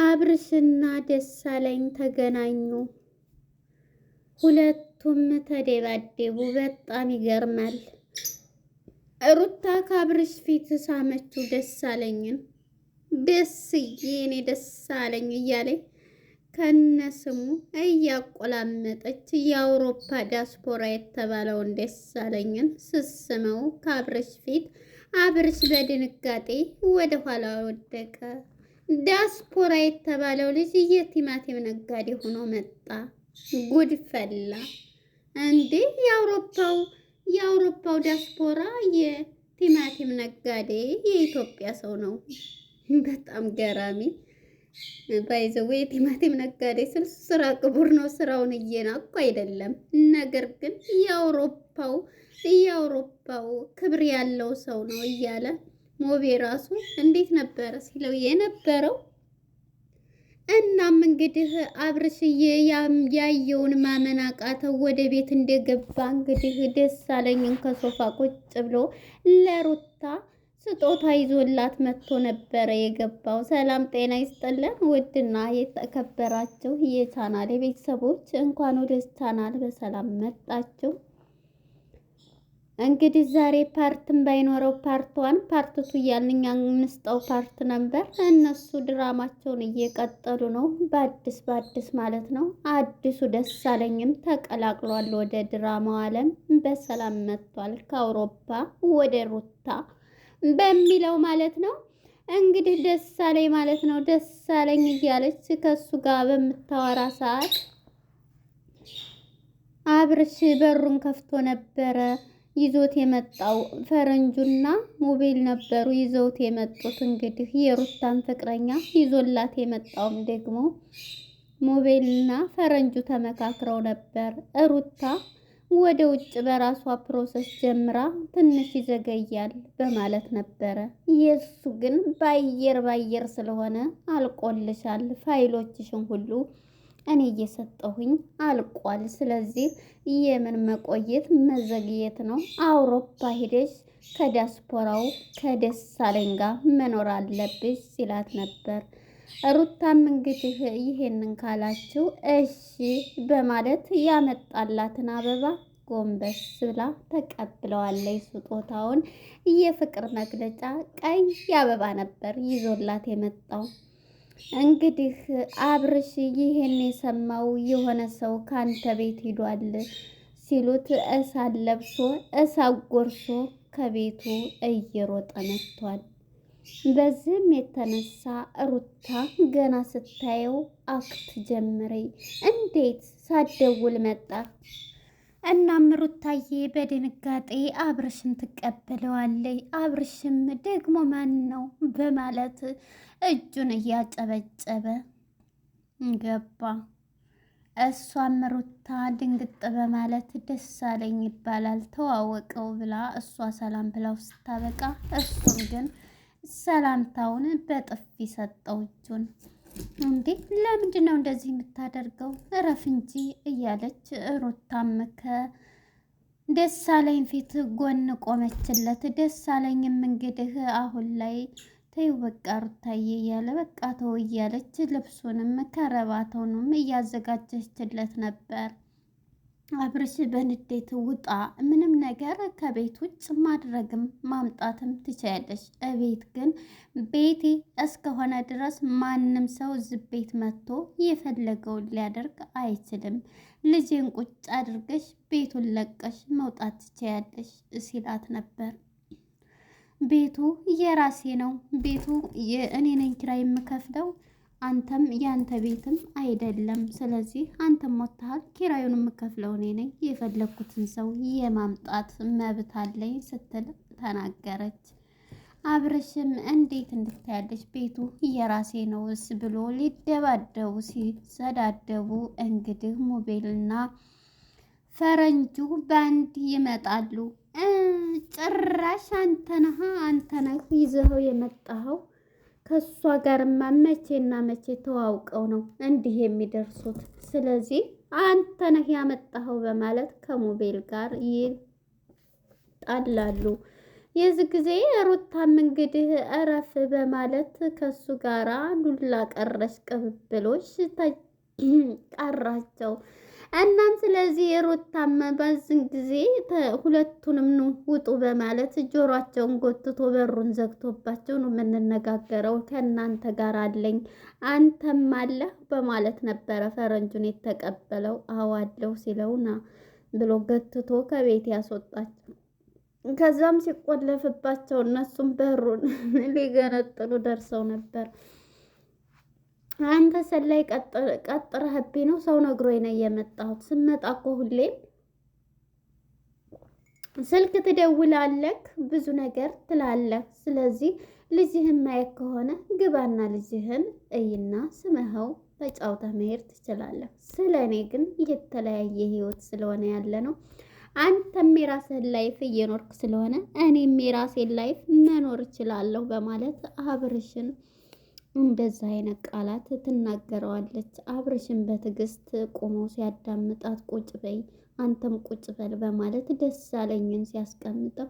አብርሽና ደሳለኝ ተገናኙ። ሁለቱም ተደባደቡ። በጣም ይገርማል። ሩታ ከአብርሽ ፊት ሳመችው ደሳለኝን። ደስዬ እኔ ደሳለኝ እያለኝ ከነስሙ እያቆላመጠች የአውሮፓ ዲያስፖራ የተባለውን ደሳለኝን ስስመው ከአብርሽ ፊት አብርሽ በድንጋጤ ወደ ኋላ ወደቀ። ዲያስፖራ የተባለው ልጅ የቲማቲም ነጋዴ ሆኖ መጣ። ጉድ ፈላ እንዴ! የአውሮፓው ዲያስፖራ የቲማቲም ነጋዴ የኢትዮጵያ ሰው ነው። በጣም ገራሚ ባይዘው የቲማቲም ነጋዴ ስል ስራ ቅቡር ነው። ስራውን እየናቁ አይደለም። ነገር ግን የአውሮፓው ክብር ያለው ሰው ነው እያለ ሞቤ ራሱ እንዴት ነበረ ሲለው የነበረው። እናም እንግዲህ አብርሽዬ ያየውን ማመን አቃተው። ወደ ቤት እንደገባ እንግዲህ ደሳለኝን ከሶፋ ቁጭ ብሎ ለሩታ ስጦታ ይዞላት መጥቶ ነበረ የገባው። ሰላም ጤና ይስጥልን ውድና የተከበራችሁ የቻናል ቤተሰቦች እንኳን ወደ ቻናል በሰላም መጣችሁ። እንግዲህ ዛሬ ፓርትም ባይኖረው ፓርት 1 ፓርት 2 እያልን እኛ የምንስጠው ፓርት ነበር። እነሱ ድራማቸውን እየቀጠሉ ነው። በአዲስ ማለት ነው። አዲሱ ደሳለኝም ተቀላቅሏል ወደ ድራማው ዓለም በሰላም መጥቷል። ከአውሮፓ ወደ ሩታ በሚለው ማለት ነው። እንግዲህ ደሳለኝ ማለት ነው። ደሳለኝ እያለች ከሱ ጋር በምታወራ ሰዓት አብርሽ በሩን ከፍቶ ነበረ። ይዞት የመጣው ፈረንጁና ሞቤል ነበሩ ይዘውት የመጡት። እንግዲህ የሩታን ፍቅረኛ ይዞላት የመጣውም ደግሞ ሞቤልና ፈረንጁ ተመካክረው ነበር። ሩታ ወደ ውጭ በራሷ ፕሮሰስ ጀምራ ትንሽ ይዘገያል በማለት ነበረ። የሱ ግን ባየር ስለሆነ አልቆልሻል፣ ፋይሎችሽን ሁሉ እኔ እየሰጠሁኝ አልቋል። ስለዚህ የምን መቆየት መዘግየት ነው? አውሮፓ ሄደሽ ከዲያስፖራው ከደሳለኝ ጋር መኖር አለብሽ ሲላት ነበር። ሩታም እንግዲህ ይሄንን ካላችሁ እሺ በማለት ያመጣላትን አበባ ጎንበስ ብላ ተቀብለዋለች። ስጦታውን የፍቅር መግለጫ ቀይ አበባ ነበር ይዞላት የመጣው። እንግዲህ አብርሽ ይሄን የሰማው የሆነ ሰው ካንተ ቤት ሂዷል ሲሉት እሳት ለብሶ እሳት ጎርሶ ከቤቱ እየሮጠ መጥቷል። በዚህም የተነሳ ሩታ ገና ስታየው አክት ጀመረ። እንዴት ሳትደውል መጣ? እናም ሩታዬ በድንጋጤ አብርሽን ትቀበለዋለች። አብርሽም ደግሞ ማን ነው በማለት እጁን እያጨበጨበ ገባ። እሷም ሩታ ድንግጥ በማለት ደሳለኝ ይባላል ተዋወቀው ብላ እሷ ሰላም ብላው ስታበቃ እሱም ግን ሰላምታውን በጥፊ ሰጠው እጁን። እንዴ ለምንድን ነው እንደዚህ የምታደርገው? እረፍ እንጂ እያለች ሩታም ከደሳለኝ ፊት ጎን ቆመችለት። ደሳለኝም እንግዲህ አሁን ላይ ተይው በቃ ሩታዬ እያለ በቃ ተው እያለች ልብሱንም ከረባተውንም እያዘጋጀችለት ነበር። አብርሽ በንዴት ውጣ፣ ምንም ነገር ከቤት ውጭ ማድረግም ማምጣትም ትችያለሽ። እቤት ግን ቤቴ እስከሆነ ድረስ ማንም ሰው እዚህ ቤት መጥቶ የፈለገውን ሊያደርግ አይችልም። ልጄን ቁጭ አድርገሽ ቤቱን ለቀሽ መውጣት ትችያለሽ ሲላት ነበር። ቤቱ የራሴ ነው፣ ቤቱ እኔ ነኝ ኪራይ የምከፍለው፣ አንተም ያንተ ቤትም አይደለም። ስለዚህ አንተም ወጥተሃል፣ ኪራዩን የምከፍለው እኔ ነኝ፣ የፈለኩትን ሰው የማምጣት መብት አለኝ ስትል ተናገረች። አብርሽም እንዴት እንድታያለች ቤቱ የራሴ ነውስ ብሎ ሊደባደቡ ሲሰዳደቡ እንግዲህ ሞቤልና ፈረንጁ ባንድ ይመጣሉ። ጭራሽ አንተ ነህ ይዘኸው የመጣኸው። ከሷ ጋርማ መቼና መቼ ተዋውቀው ነው እንዲህ የሚደርሱት? ስለዚህ አንተ ነህ ያመጣኸው በማለት ከሞቤል ጋር ይጣላሉ። የዚህ ጊዜ ሩታም እንግዲህ እረፍ በማለት ከሱ ጋራ ዱላ ቀረሽ ቅብብሎች ቀራቸው። እናም ስለዚህ ሩታም በዚህን ጊዜ ሁለቱንም ነው ውጡ በማለት ጆሯቸውን ጎትቶ በሩን ዘግቶባቸው ነው የምንነጋገረው፣ ከእናንተ ጋር አለኝ አንተም አለህ በማለት ነበረ ፈረንጁን የተቀበለው። አዋለሁ ሲለውና ብሎ ገትቶ ከቤት ያስወጣቸው። ከዛም ሲቆለፍባቸው እነሱም በሩን ሊገነጥሉ ደርሰው ነበር። አንተ ሰላይ ቀጥረህብኝ ነው ሰው ነግሮኝ ነው የመጣሁት። ስመጣ እኮ ሁሌም ስልክ ትደውላለህ፣ ብዙ ነገር ትላለህ። ስለዚህ ልጅህን ማየት ከሆነ ግባና ልጅህን እይና ስመኸው ተጫውተህ መሄድ ትችላለህ። ስለ እኔ ግን የተለያየ ህይወት ስለሆነ ያለ ነው። አንተም የራስህን ላይፍ እየኖርክ ስለሆነ እኔም የራሴን ላይፍ መኖር እችላለሁ በማለት አብርሽን እንደዛ አይነት ቃላት ትናገረዋለች። አብርሽን በትዕግስት ቆሞ ሲያዳምጣት ቁጭ በይ አንተም ቁጭ በል በማለት ደስ አለኝን ሲያስቀምጠው፣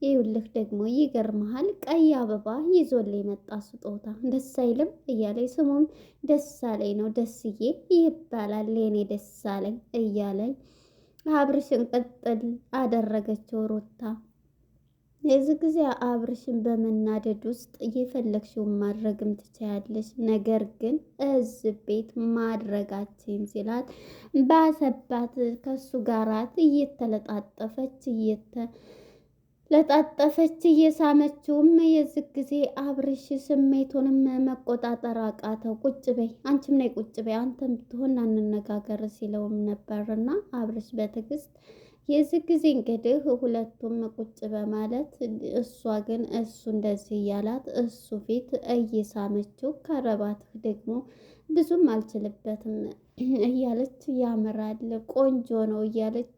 ይኸውልህ ደግሞ ይገርመሃል ቀይ አበባ ይዞልኝ መጣ ስጦታ ደስ አይልም እያለ ስሙም ደስ አለኝ ነው፣ ደስዬ ይባላል የኔ ደስ አለኝ እያለኝ አብርሽን ቅጥል አደረገችው ሩታ። የዚህ ጊዜ አብርሽን በመናደድ ውስጥ እየፈለግሽውን ማድረግም ትችያለሽ፣ ነገር ግን እዚህ ቤት ማድረጋችን ሲላት ባሰባት። ከሱ ጋራት እየተለጣጠፈች እየሳመችውም የዚህ ጊዜ አብርሽ ስሜቱንም መቆጣጠር አቃተው። ቁጭ በይ አንቺም ነይ ቁጭ በይ አንተም ብትሆን አንነጋገር ሲለውም ነበርና አብርሽ በትዕግስት የዚህ ጊዜ እንግዲህ ሁለቱም ቁጭ በማለት እሷ ግን እሱ እንደዚህ እያላት እሱ ፊት እየሳመችው ከረባትህ ደግሞ ብዙም አልችልበትም እያለች ያምራል ቆንጆ ነው እያለች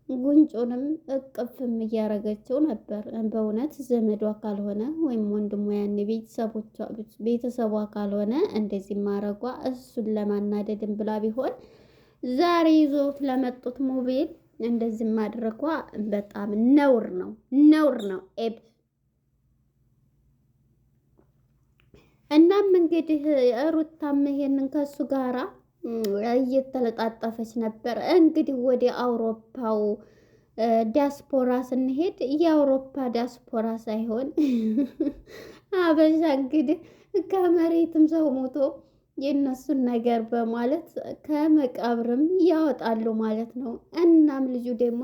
ጉንጩንም እቅፍም እያረገችው ነበር። በእውነት ዘመዷ ካልሆነ ወይም ወንድሟ ያኔ ቤተሰቧ ካልሆነ እንደዚህ ማረጓ እሱን ለማናደድም ብላ ቢሆን ዛሬ ይዞት ለመጡት ሞቤል እንደዚህ ማድረጓ በጣም ነውር ነው፣ ነውር ነው ኤብ። እናም እንግዲህ ሩታም ይሄንን ከሱ ጋራ እየተለጣጠፈች ነበር። እንግዲህ ወደ አውሮፓው ዲያስፖራ ስንሄድ የአውሮፓ ዲያስፖራ ሳይሆን አበሻ እንግዲህ ከመሬትም ሰው ሞቶ የእነሱን ነገር በማለት ከመቃብርም ያወጣሉ ማለት ነው። እናም ልጁ ደግሞ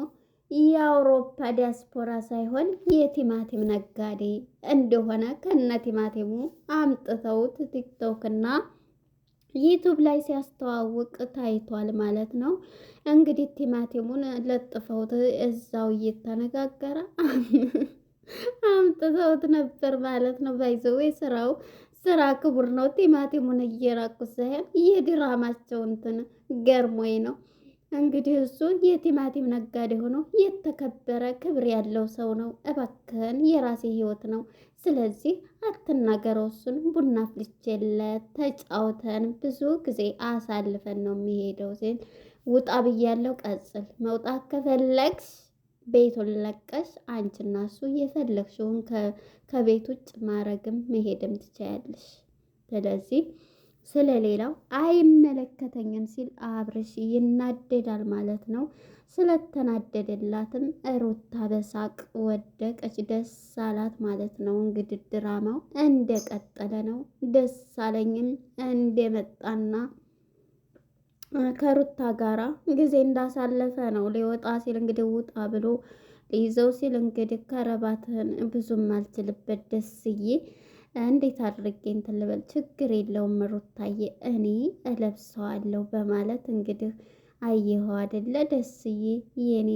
የአውሮፓ ዲያስፖራ ሳይሆን የቲማቲም ነጋዴ እንደሆነ ከነ ቲማቲሙ አምጥተውት ቲክቶክ እና ዩቱብ ላይ ሲያስተዋውቅ ታይቷል ማለት ነው። እንግዲህ ቲማቲሙን ለጥፈውት እዛው እየተነጋገረ አምጥተውት ነበር ማለት ነው። ባይዘው ስራ ክቡር ነው። ቲማቲሙን እየራቁት ሳይሆን የድራማቸው እንትን ገርሞኝ ነው። እንግዲህ እሱ የቲማቲም ነጋዴ ሆኖ የተከበረ ክብር ያለው ሰው ነው። እባክህን የራሴ ህይወት ነው፣ ስለዚህ አትናገረው። እሱን ቡና ፍልቼለት ተጫውተን ብዙ ጊዜ አሳልፈን ነው የሚሄደው ሲል ውጣ ብያለው። ቀጽል መውጣት ከፈለግሽ ቤቱን ለቀሽ አንቺና እሱ የፈለግሽውን ከቤት ውጭ ማረግም መሄድም ትችያለሽ። ስለዚህ ስለሌላው አይመለከተኝም ሲል አብርሽ ይናደዳል ማለት ነው። ስለተናደደላትም ሩታ በሳቅ ወደቀች፣ ደስ አላት ማለት ነው። እንግዲህ ድራማው እንደቀጠለ ነው። ደስ አለኝም እንደመጣና ከሩታ ጋራ ጊዜ እንዳሳለፈ ነው። ሊወጣ ሲል እንግዲህ ውጣ ብሎ ሊይዘው ሲል እንግዲህ ከረባትህን ብዙም አልችልበት ደስዬ እንዴት አድርጌ እንትን ልበል፣ ችግር የለውም ሩታዬ እኔ እለብሰዋለሁ በማለት እንግዲህ አየኸው አይደለ ደስዬ የኔ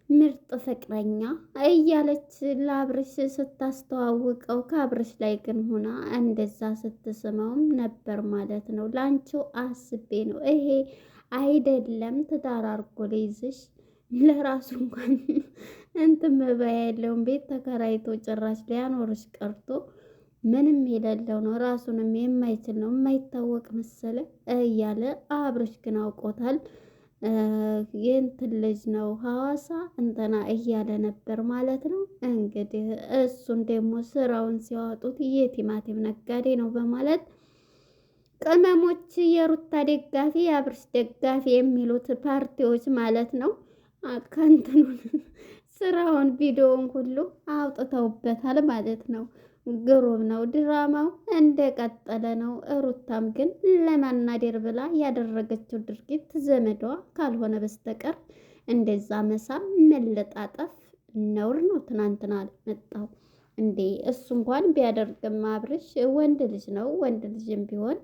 ምርጥ ፍቅረኛ እያለች ለአብርሽ ስታስተዋውቀው ከአብርሽ ላይ ግን ሆና እንደዛ ስትስመውም ነበር ማለት ነው። ላንቺው አስቤ ነው፣ ይሄ አይደለም ትዳር አድርጎ ሊይዝሽ ለራሱ እንኳን እንትን መባያ ያለውን ቤት ተከራይቶ ጭራሽ ሊያኖርሽ ቀርቶ ምንም የሌለው ነው፣ ራሱንም የማይችል ነው፣ የማይታወቅ መሰለ እያለ አብርሽ ግን አውቆታል። የእንትን ልጅ ነው ሐዋሳ እንትና እያለ ነበር ማለት ነው። እንግዲህ እሱን ደግሞ ስራውን ሲያወጡት የቲማቲም ነጋዴ ነው በማለት ቅመሞች የሩታ ደጋፊ የአብርሽ ደጋፊ የሚሉት ፓርቲዎች ማለት ነው ከእንትኑን ስራውን ቪዲዮውን ሁሉ አውጥተውበታል ማለት ነው። ግሩም ነው። ድራማው እንደቀጠለ ነው። ሩታም ግን ለማናደር ብላ ያደረገችው ድርጊት ዘመዷ ካልሆነ በስተቀር እንደዛ መሳም መለጣጠፍ ነውር ነው። ትናንትና መጣው እንዴ እሱ እንኳን ቢያደርግም አብርሽ ወንድ ልጅ ነው። ወንድ ልጅም ቢሆን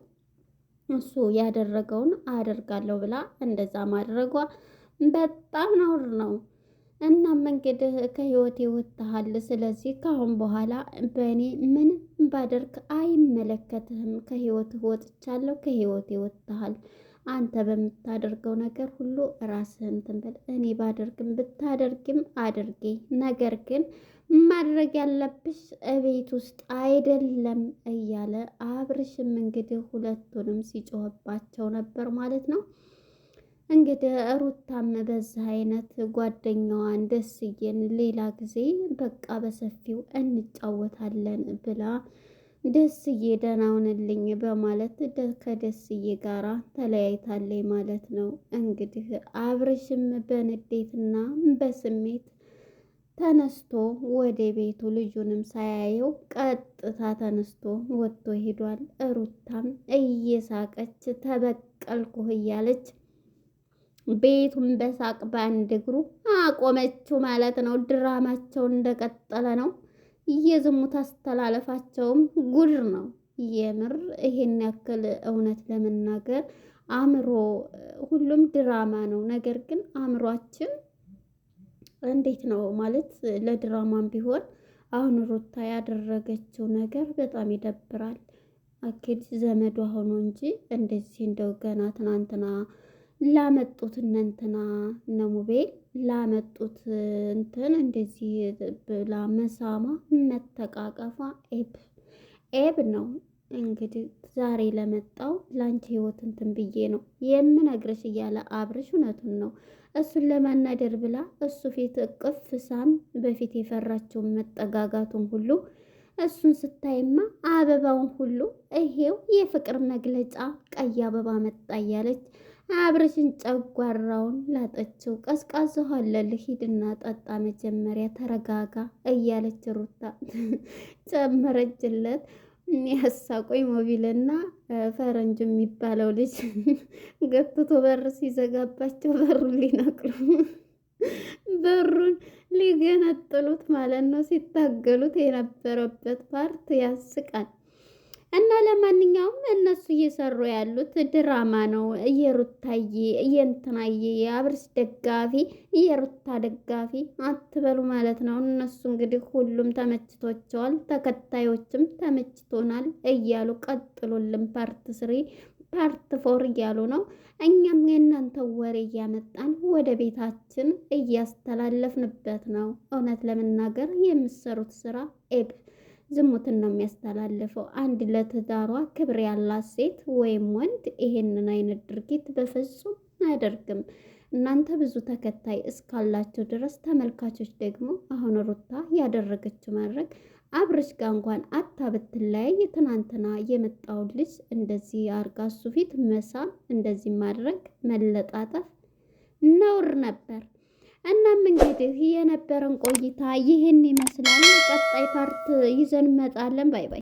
እሱ ያደረገውን አደርጋለሁ ብላ እንደዛ ማድረጓ በጣም ነውር ነው። እናም እንግዲህ ከህይወቴ ወጥተሃል። ስለዚህ ከአሁን በኋላ በእኔ ምንም ባደርግ አይመለከትህም። ከህይወትህ ወጥቻለሁ። ከህይወቴ ወጥተሃል። አንተ በምታደርገው ነገር ሁሉ ራስህን እንትን በል። እኔ ባደርግም ብታደርግም አድርጌ፣ ነገር ግን ማድረግ ያለብሽ እቤት ውስጥ አይደለም እያለ አብርሽም እንግዲህ ሁለቱንም ሲጮህባቸው ነበር ማለት ነው። እንግዲህ ሩታም በዚህ አይነት ጓደኛዋን ደስዬን ሌላ ጊዜ በቃ በሰፊው እንጫወታለን ብላ ደስዬ ደህና ሁንልኝ በማለት ከደስዬ ጋራ ተለያይታለች ማለት ነው። እንግዲህ አብርሽም በንዴትና በስሜት ተነስቶ ወደ ቤቱ ልጁንም ሳያየው ቀጥታ ተነስቶ ወጥቶ ሄዷል። ሩታም እየሳቀች ተበቀልኩህ እያለች ቤቱን በሳቅ በአንድ እግሩ አቆመችው ማለት ነው። ድራማቸውን እንደቀጠለ ነው። የዝሙት አስተላለፋቸውም ጉድ ነው የምር። ይሄን ያክል እውነት ለመናገር አእምሮ ሁሉም ድራማ ነው። ነገር ግን አእምሯችን እንዴት ነው ማለት ለድራማም ቢሆን አሁን ሩታ ያደረገችው ነገር በጣም ይደብራል። አኪድ ዘመዷ ሆኖ እንጂ እንደዚህ እንደው ገና ትናንትና ላመጡት እንትና ነሙቤ ላመጡት እንትን እንደዚህ ብላ መሳማ መተቃቀፏ ኤብ ነው። እንግዲህ ዛሬ ለመጣው ላንቺ ህይወት እንትን ብዬ ነው የምነግርሽ እያለ አብርሽ እውነቱን ነው። እሱን ለማናደር ብላ እሱ ፊት እቅፍ ሳም በፊት የፈራቸውን መጠጋጋቱን ሁሉ እሱን ስታይማ አበባውን ሁሉ ይሄው የፍቅር መግለጫ ቀይ አበባ መጣ እያለች አብርሽን ጨጓራውን ላጠችው። ቀዝቃዛ ውሃ አለልህ ሂድና ጠጣ መጀመሪያ ተረጋጋ እያለች ሩታ ጨመረችለት። ያሳቆኝ ሞቢልና ፈረንጅ የሚባለው ልጅ ገፍቶ በር ሲዘጋባቸው በሩን ሊነቅሉ በሩን ሊገነጥሉት ማለት ነው። ሲታገሉት የነበረበት ፓርት ያስቃል። እና ለማንኛውም እነሱ እየሰሩ ያሉት ድራማ ነው። የሩታዬ የእንትናዬ የአብርሽ ደጋፊ የሩታ ደጋፊ አትበሉ ማለት ነው። እነሱ እንግዲህ ሁሉም ተመችቶቸዋል። ተከታዮችም ተመችቶናል እያሉ ቀጥሉልን፣ ፓርት 3 ፓርት 4 እያሉ ነው። እኛም የእናንተ ወሬ እያመጣን ወደ ቤታችን እያስተላለፍንበት ነው። እውነት ለመናገር የምሰሩት ስራ ዝሙትን ነው የሚያስተላልፈው። አንድ ለትዳሯ ክብር ያላት ሴት ወይም ወንድ ይሄንን አይነት ድርጊት በፍጹም አያደርግም። እናንተ ብዙ ተከታይ እስካላቸው ድረስ ተመልካቾች ደግሞ አሁን ሩታ ያደረገችው ማድረግ አብርሽ ጋር እንኳን አታ ብትለያይ ትናንትና የመጣውን ልጅ እንደዚህ አርጋ እሱ ፊት መሳም እንደዚህ ማድረግ መለጣጠፍ ነውር ነበር። እናም እንግዲህ የነበረን ቆይታ ይህን ይመስላል። ቀጣይ ፓርት ይዘን እንመጣለን። ባይ ባይ።